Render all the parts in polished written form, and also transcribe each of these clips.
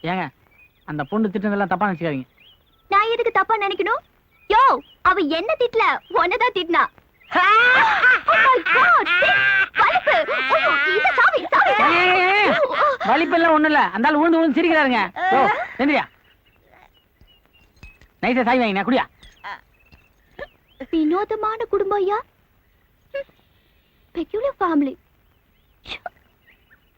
ஏங்க அந்த பொண்ணு திட்டுனதெல்லாம் தப்பா நினைச்சுக்காதீங்க. நான் எதுக்கு தப்பா நினைக்கணும்? யோ, அவ என்ன திட்டல, உன்னதான் திட்டினா. வலிப்பெல்லாம் ஒண்ணு இல்ல, அந்த ஆள் உழுந்து உழுந்து சிரிக்கிறாருங்க. சென்றியா நைஸா சாய் வாங்கினா குடியா. வினோதமான குடும்பம் ஐயா. Peculiar family.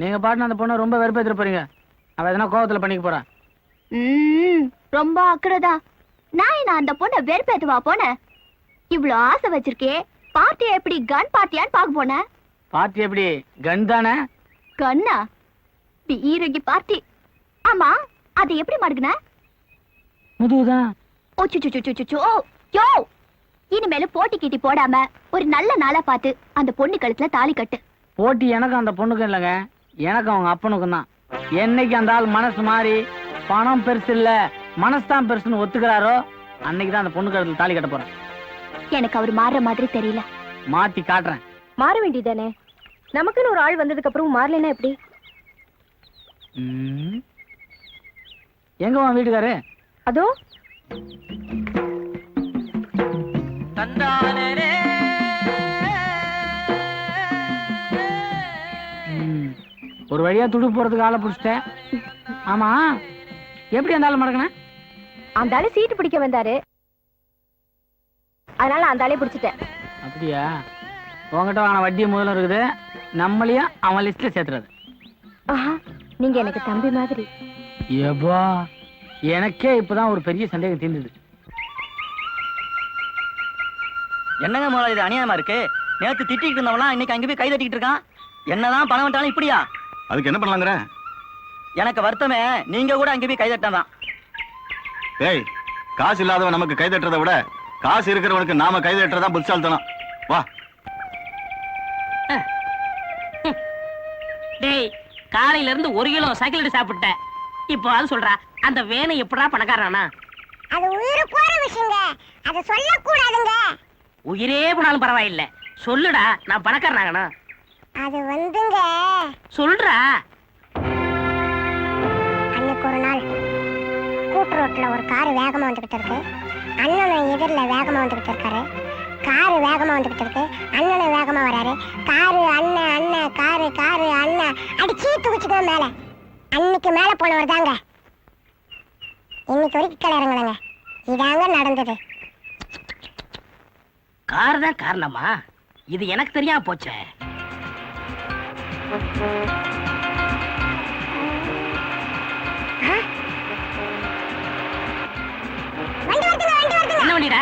நீங்க பாட்டு அந்த பொண்ணை ரொம்ப வெறுப்பேத்திட்டு போறீங்க. அவ எதனா கோவத்துல பண்ணிக்க போறான். ரொம்ப அக்கறதா. நான் என்ன அந்த பொண்ணை வெறுப்பேத்துவா போனேன்? இவ்வளவு ஆசை வச்சிருக்கே, பார்ட்டி எப்படி கன் பார்ட்டியான்னு பாக்க போனேன். பார்ட்டி எப்படி கன் தானே? கண்ணா? பீரங்கி பார்ட்டி. ஆமா, அது எப்படி மடுக்குன? முதுகுதான். ஓ சுச்சுச்சுச்சுச்சுச்சோ. யோ, இனிமேல போட்டி கீட்டி போடாம ஒரு நல்ல நாளா பார்த்து அந்த பொண்ணு கழுத்துல தாலி கட்டு. போட்டி எனக்கும் அந்த பொண்ணுக்கும் இல்லைங்க, எனக்கும் அவங்க அப்பனுக்கும் தான். என்னைக்கு அந்த ஆள் மனசு மாறி பணம் பெருசு இல்ல மனசு தான் பெருசுன்னு ஒத்துக்கிறாரோ அன்னைக்கு தான் அந்த பொண்ணு கழுத்துல தாலி கட்ட போறேன். எனக்கு அவர் மாறுற மாதிரி தெரியல. மாத்தி காட்டுறேன். மாற வேண்டியதானே? நமக்குன்னு ஒரு ஆள் வந்ததுக்கு அப்புறம் மாறலன்னா எப்படி? எங்க உன் வீட்டுக்காரு? அதோ. ஒரு வழியா துடு போறதுக்கு ஆளை பிடிச்சிட்டேன். ஆமா, எப்படி அந்த ஆள் மடக்கின? அந்த ஆளு சீட்டு பிடிக்க வந்தாரு, அதனால அந்த ஆளே பிடிச்சிட்டேன். அப்படியா? உங்ககிட்ட வாங்கின வட்டியை முதல்ல இருக்குது, நம்மளையும் அவன் லிஸ்ட்ல சேர்த்துறது. நீங்க எனக்கு தம்பி மாதிரி. ஏபா, எனக்கே இப்பதான் ஒரு பெரிய சந்தேகம் தீர்ந்தது. என்னங்க முதல்ல இது அநியாயமா இருக்கு? நேத்து திட்டிட்டு இருந்தவனா இன்னைக்கு அங்க போய் கை தட்டிக்கிட்டு இருக்கான். என்னதான் பணம் வந்தாலும் இப்படியா? அதுக்கு என்ன பண்ணலாங்கிற? எனக்கு வருத்தமே, நீங்க கூட அங்க போய் கை தட்டாதான். ஏய், காசு இல்லாதவன் நமக்கு கை தட்டுறதை விட காசு இருக்கிறவனுக்கு நாம கை தட்டுறதா புத்திசாலித்தனம். வா. டேய், காலையில இருந்து 1 கிலோ சைக்கிள் சாப்பிட்டேன். இப்போ அது சொல்றா அந்த வேனை எப்படா பணக்காரனா? அது உயிரு போற விஷயங்க, அத சொல்ல கூடாதுங்க. உயிரே போனாலும் பரவாயில்லை, சொல்லுடா, நான் பணக்காரனாகனா? அது வந்துங்க, சொல்றா. அன்னைக்கு ஒரு நாள் கூட்டு ரோட்ல ஒரு கார் வேகமா வந்துகிட்டு இருக்கு. அண்ணனும் எதிரில் வேகமா வந்துகிட்டு இருக்காரு. காரு வேகமா வந்துகிட்டு இருக்கு, அண்ணனும் வேகமா வராரு. காரு அண்ணன் அண்ணன் காரு காரு அண்ணன் அடிச்சு தூக்கிச்சுக்கோ மேல. அன்னைக்கு மேல போனவர் தாங்க இன்னைக்கு வரைக்கும் கிளறங்களங்க. இதாங்க நடந்தது. கார் தான் காரணமா? இது எனக்கு தெரியாம போச்சே. என்ன வண்டிடா?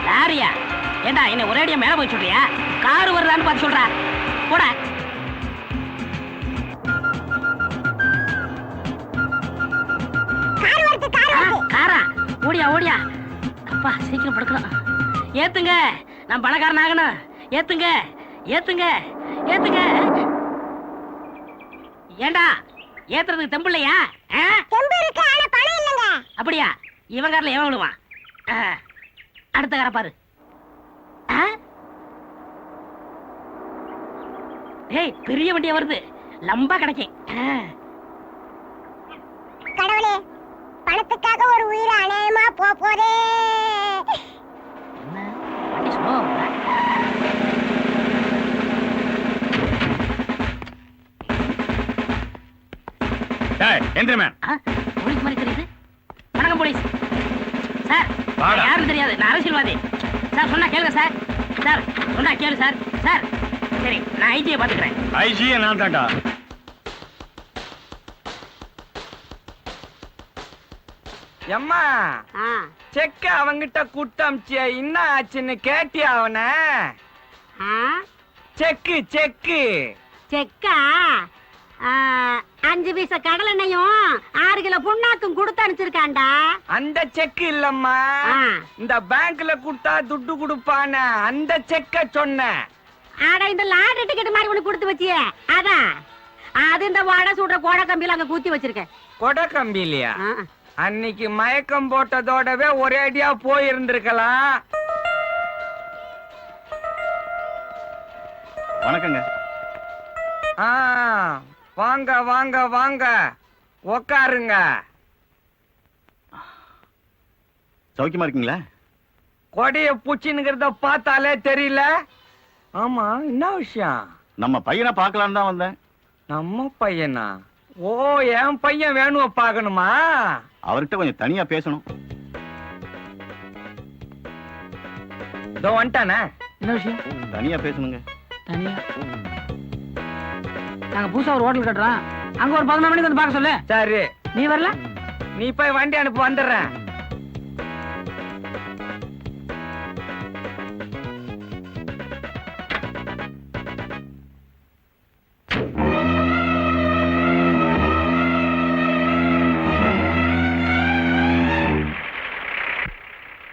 லாரியா? ஏண்டா என்ன ஒரே அடியா மேல போய் சொல்றியா? கார் வருதான்னு பார்த்து சொல்றா. போட. காரா? ஓடியா ஓடியா. அப்பா சீக்கிரம் படுக்கலாம். ஏத்துங்க, நான் பணக்காரன் ஆகணும். ஏத்துங்க ஏத்துங்க ஏத்துங்க. ஏண்டா ஏத்துறதுக்கு தெம்பு இல்லையா? அப்படியா? இவன் காரில் எவன் விழுவான்? அடுத்த காரை பாரு. ஏய், பெரிய வண்டியா வருது, லம்பா கிடைக்கும். கடவுளே, பணத்துக்காக ஒரு உயிரை அநியாயமா போதே. என்ன வண்டி ஸ்லோ? போலீஸ் மாதிரி தெரியுது. வணக்கம் போலீஸ் சார். யாரும் தெரியாது, நான் அரசியல்வாதி சார். சொன்னா கேளுங்க சார். சார் சொன்னா கேளு சார். சார் சரி, நான் ஐஜியை பாத்துக்கிறேன். ஐஜியை நான் தான்டா. எம்மா, செக்க அவங்கிட்ட குட்டமிச்சிய என்ன ஆச்சுன்னு கேட்டியா? அவன செக்கு செக்கு செக்கா? 5 பைசா கடலை எண்ணெயும் 6 கிலோ புண்ணாக்கும் கொடுத்து அனுப்பிச்சிருக்காண்டா. அந்த செக்கு இல்லம்மா, இந்த பேங்க்ல கொடுத்தா துட்டு கொடுப்பான அந்த செக்க சொன்ன. ஆடா, இந்த லாட்டரி டிக்கெட் மாதிரி ஒண்ணு கொடுத்து வச்சியே அதான். அது இந்த வடை சுடுற கோடை கம்பியில அங்க கூத்தி வச்சிருக்கேன். கொடை கம்பி இல்லையா? அன்னைக்கு மயக்கம் போட்டதோடவே ஒரே அடியா போயிருந்திருக்கலாம். வணக்கங்க. வாங்க வாங்க வாங்க. உக்காருங்க. சௌக்கியமா இருக்கீங்களா? கொடைய பூச்சின்னுங்கிறத பார்த்தாலே தெரியல. ஆமா, என்ன விஷயம்? நம்ம பையனை பார்க்கலான்னு தான் வந்தேன். நம்ம பையனா? ஓ, என் பையன் வேணுவ பார்க்கணுமா? அவர்கிட்ட கொஞ்சம் தனியா பேசணும். இதோ வந்துட்டானே. என்ன விஷயம்? தனியா பேசணுங்க. தனியா? நாங்க புதுசா ஒரு ஹோட்டல் கட்டுறோம், அங்க ஒரு 11 மணிக்கு வந்து பார்க்க சொல்லு. சரி, நீ வரல? நீ போய் வண்டி அனுப்பு, வந்துடுறேன்.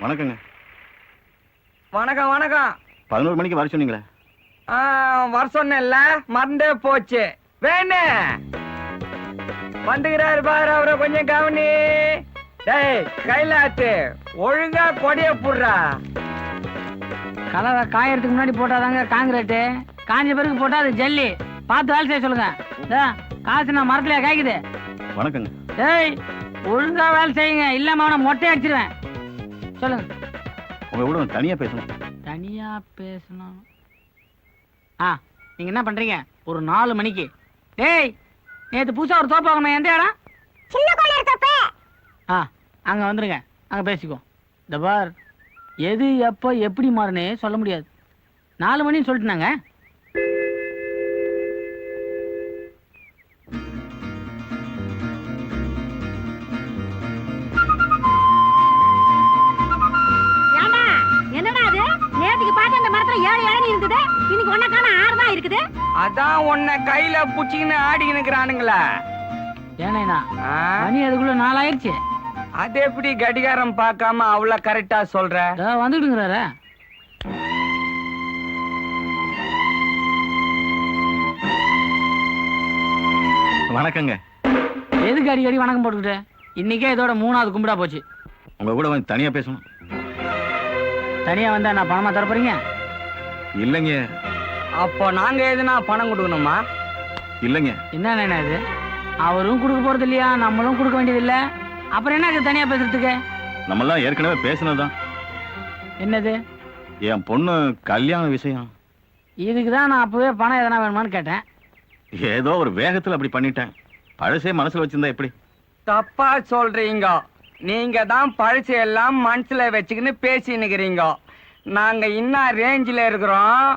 வணக்கங்க. வணக்கம் வணக்கம். 11 மணிக்கு வர சொன்னீங்களே. வர சொன்னேன்ல, மறந்தே போச்சு. வேணு வந்துகிறாரு பாரு, அவரை கொஞ்சம் கவனி. டேய் கைலாத்து, ஒழுங்கா கொடைய புடுறா. கலவை காயறதுக்கு முன்னாடி போட்டாதாங்க காங்கிரீட்டு, காஞ்ச பிறகு போட்டா அது ஜல்லி. பார்த்து வேலை செய்ய சொல்லுங்க. காசு நான் மரத்துலயா காய்க்குது? வணக்கங்க. டேய் ஒழுங்கா வேலை செய்யுங்க, இல்லாம அவனை மொட்டை அடிச்சிருவேன். சொல்லுங்க. உங்க கூட தனியா பேசணும். தனியா பேசணும்? நீங்க என்ன பண்றீங்க ஒரு 4 மணிக்கு? டேய் நேத்து புதுசா ஒரு தோப்பு வாங்கணும், எந்த இடம்? சின்ன கோயில் தோப்பு. அங்க வந்துருங்க, அங்க பேசிக்கோ. இந்த பார், எது எப்போ எப்படி மாறுனே சொல்ல முடியாது. 4 மணின்னு சொல்லிட்டுனாங்க. என்னடா அது? நேத்துக்கு பார்த்த அந்த மரத்துல 7 இளநீ இருந்தது, இன்னைக்கு ஒன்னக்கான 6 தான் இருக்குது. அதான் உன்னை கையில புடிச்சிக்கின்னு ஆடிக்கின்னு இருக்கிறானுங்களா? ஏனா மணி அதுக்குள்ள 4 ஆயிடுச்சு. அது எப்படி கடிகாரம் பார்க்காம அவ்வளவு கரெக்டா சொல்ற? வந்துடுங்கிறார. வணக்கங்க. எதுக்கு அடிக்கடி வணக்கம் போட்டுக்கிட்டு? இன்னைக்கே இதோட 3ஆவது கும்பிடா போச்சு. உங்க கூட கொஞ்சம் தனியா பேசணும். தனியா வந்தா நான் பணமா தரப்போறீங்க? இல்லைங்க. அப்போ நாங்க எதுனா பணம் கொடுக்கணுமா? இல்லைங்க. என்ன இது? அவரும் கொடுக்க போறது இல்லையா, நம்மளும் கொடுக்க வேண்டியது இல்ல, அப்புறம் என்ன தனியா பேசுறதுக்கு? நம்மெல்லாம் ஏற்கனவே பேசினதுதான். என்னது? என் பொண்ணு கல்யாண விஷயம். இதுக்குதான் நான் அப்பவே பணம் எதனா வேணுமான்னு கேட்டேன். ஏதோ ஒரு வேகத்துல அப்படி பண்ணிட்டேன். பழசே மனசுல வச்சிருந்தா எப்படி? தப்பா சொல்றீங்க. நீங்க தான் பழசு எல்லாம் மனசுல வச்சுக்கின்னு பேசினுக்கிறீங்க. நாங்க இன்னும் ரேஞ்சில இருக்கிறோம்.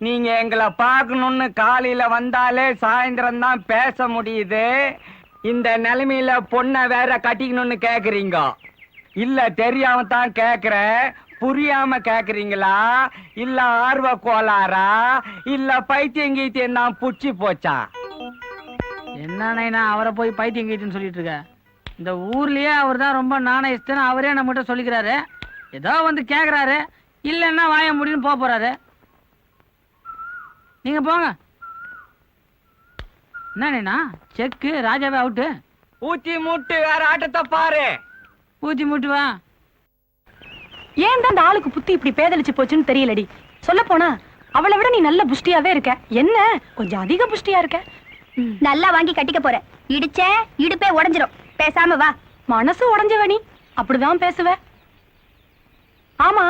நீங்க எங்களை பார்க்கணும்னு காலையில வந்தாலே சாயந்தரம் தான் பேச முடியுது. இந்த நிலைமையில பொண்ணை வேற கட்டிக்கணும்னு கேக்குறீங்க. இல்ல தெரியாம தான் கேக்குற, புரியாம கேக்குறீங்களா? இல்ல ஆர்வ கோளாரா? இல்ல பைத்தியம் கீத்தியம் தான் புடிச்சு போச்சா? என்ன அவரை போய் பைத்தியம் கீட்டுன்னு சொல்லிட்டு இருக்க? இந்த ஊர்லயே அவர் தான் ரொம்ப நாணயஸ்தன்னு அவரே நம்மகிட்ட சொல்லிக்கிறாரு. ஏதோ வந்து கேக்குறாரு, இல்லன்னா வாய முடியும்னு போறாரு. நீங்க போங்க. என்ன செக்கு ராஜாவே அவுட்டு. ஊத்தி மூட்டு வேற ஆட்டத்தை பாரு. ஊத்தி மூட்டு வா. ஏன் தான் அந்த ஆளுக்கு புத்தி இப்படி பேதலிச்சு போச்சுன்னு தெரியலடி. சொல்ல போனா அவளை விட நீ நல்ல புஷ்டியாவே இருக்க. என்ன கொஞ்சம் அதிக புஷ்டியா இருக்க. நல்லா வாங்கி கட்டிக்க போற. இடிச்ச இடுப்பே உடைஞ்சிரும். பேசாம வா. மனசு உடைஞ்சவ நீ, அப்படிதான் பேசுவ. ஆமா,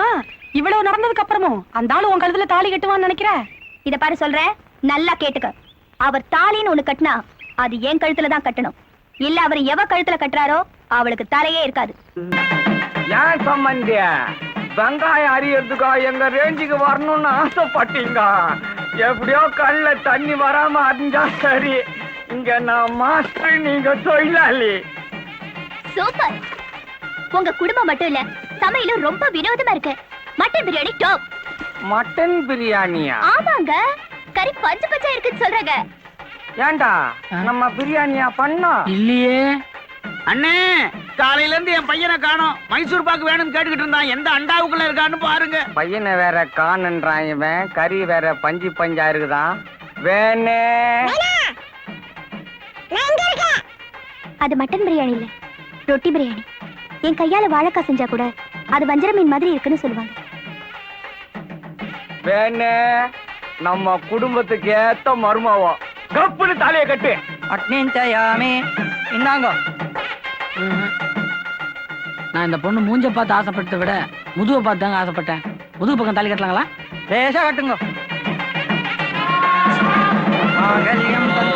இவ்வளவு நடந்ததுக்கு அப்புறமும் அந்த ஆளு உன் கழுத்துல தாலி கட்டுவான்னு நினைக்கிற? இத பாரு சொல்றேன், நல்லா கேட்டுக்க. அவர் தாலின்னு ஒண்ணு கட்டினா அது என் கழுத்துல தான் கட்டணும். இல்ல அவர் எவ கழுத்துல கட்டுறாரோ அவளுக்கு தலையே இருக்காது. ஏன் சம்பந்திய வெங்காயம் அறியறதுக்கா எங்க ரேஞ்சுக்கு வரணும்னு ஆசைப்பட்டீங்க? எப்படியோ கல்ல தண்ணி வராம அறிஞ்சா சரி. இங்க நான் மாஸ்டர், நீங்க தொழிலாளி. சூப்பர். உங்க குடும்பம் மட்டும் இல்ல, சமையலும் ரொம்ப வினோதமா இருக்கு. Mutton biryani top. மட்டன் பிரியாணியா? ஆமாங்க, கறி பஞ்சு பச்சா இருக்குன்னு சொல்றாங்க. ஏண்டா நம்ம பிரியாணியா பண்ணோம்? இல்லையே அண்ணே, காலையில இருந்து என் பையனை காணோம். மைசூர் பாக்கு வேணும்னு கேட்டுக்கிட்டு இருந்தான். எந்த அண்டாவுக்குள்ள இருக்கான்னு பாருங்க. பையனை வேற காணுன்றான் இவன். கறி வேற பஞ்சு பஞ்சா இருக்குதான். வேணே அது மட்டன் பிரியாணி இல்ல, ரொட்டி பிரியாணி. என் கையால வாழைக்காய் செஞ்சா கூட அது வஞ்சர மீன் மாதிரி இருக்குன்னு சொல்லுவாங்க. வேணே நம்ம குடும்பத்துக்கு ஏத்த மருமாவோ. கப்புன்னு தலைய கட்டு. அட்னிஞ்சயாமே இந்தாங்க. நான் இந்த பொண்ணு மூஞ்ச பார்த்து ஆசைப்பட்டதை விட முதுவை பார்த்து தாங்க ஆசைப்பட்டேன். முதுகு பக்கம் தாலி கட்டலாங்களா? லேசா கட்டுங்க. மாங்கல்யம் தந்து